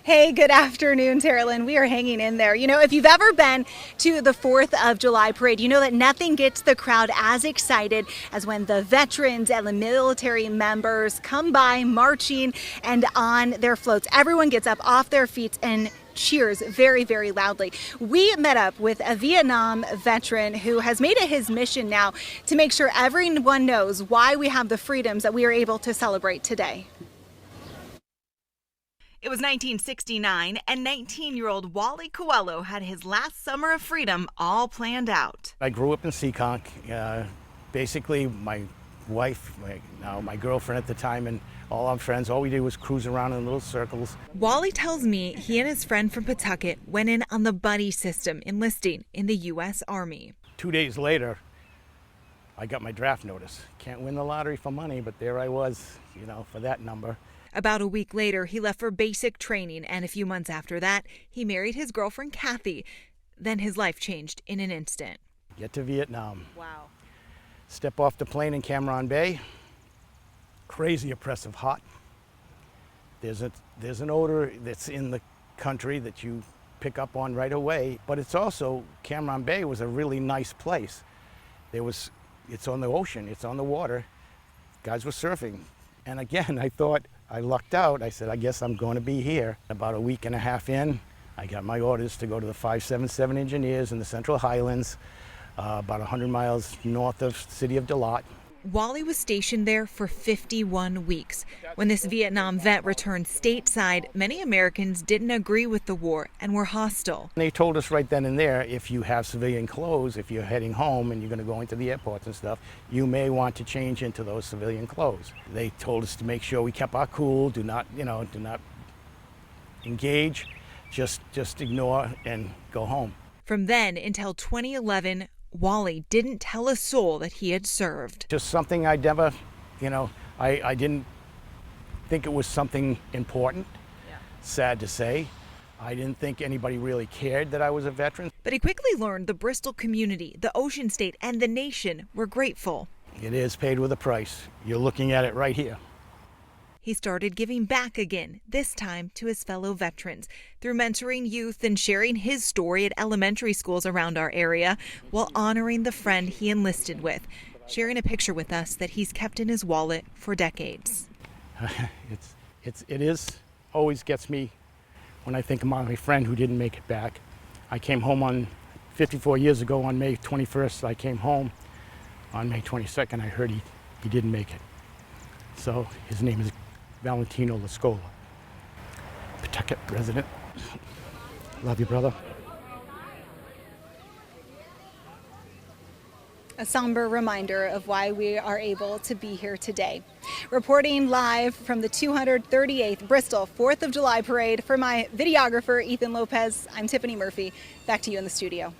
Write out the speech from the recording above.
Hey, good afternoon, Terilyn. We are hanging in there. You know, if you've ever been to the 4th of July parade, you know that nothing gets the crowd as excited as when the veterans and the military members come by marching and on their floats. Everyone gets up off their feet and cheers very, very loudly. We met up with a Vietnam veteran who has made it his mission now to make sure everyone knows why we have the freedoms that we are able to celebrate today. It was 1969, and 19-year-old Wally Coelho had his last summer of freedom all planned out. I grew up in Seekonk. Basically, my wife, my girlfriend at the time, and all our friends, all we did was cruise around in little circles. Wally tells me he and his friend from Pawtucket went in on the buddy system, enlisting in the U.S. Army. 2 days later, I got my draft notice. Can't win the lottery for money, but there I was, for that number. About a week later, he left for basic training, and a few months after that, he married his girlfriend, Kathy. Then his life changed in an instant. Get to Vietnam. Wow. Step off the plane in Cam Ranh Bay. Crazy oppressive hot. There's an odor that's in the country that you pick up on right away, but it's also, Cam Ranh Bay was a really nice place. It's on the ocean, it's on the water. Guys were surfing. And again, I thought, I lucked out. I said, I guess I'm going to be here. About a week and a half in, I got my orders to go to the 577 Engineers in the Central Highlands, about 100 miles north of the city of Dalat. Wally was stationed there for 51 weeks. When this Vietnam vet returned stateside, many Americans didn't agree with the war and were hostile. They told us right then and there, if you have civilian clothes, if you're heading home and you're going to go into the airports and stuff, you may want to change into those civilian clothes. They told us to make sure we kept our cool, do not engage, just ignore and go home. From then until 2011, Wally didn't tell a soul that he had served. Just something I never, I didn't think it was something important. Yeah. Sad to say. I didn't think anybody really cared that I was a veteran. But he quickly learned the Bristol community, the Ocean State, and the nation were grateful. It is paid with a price. You're looking at it right here. He started giving back again, this time to his fellow veterans, through mentoring youth and sharing his story at elementary schools around our area, while honoring the friend he enlisted with, sharing a picture with us that he's kept in his wallet for decades. It always gets me when I think of my friend who didn't make it back. I came home on 54 years ago on May 21st. I came home on May 22nd. I heard he didn't make it. So his name is Valentino Lascola, Pawtucket resident. Love you, brother. A somber reminder of why we are able to be here today. Reporting live from the 238th Bristol 4th of July Parade for my videographer, Ethan Lopez, I'm Tiffany Murphy. Back to you in the studio.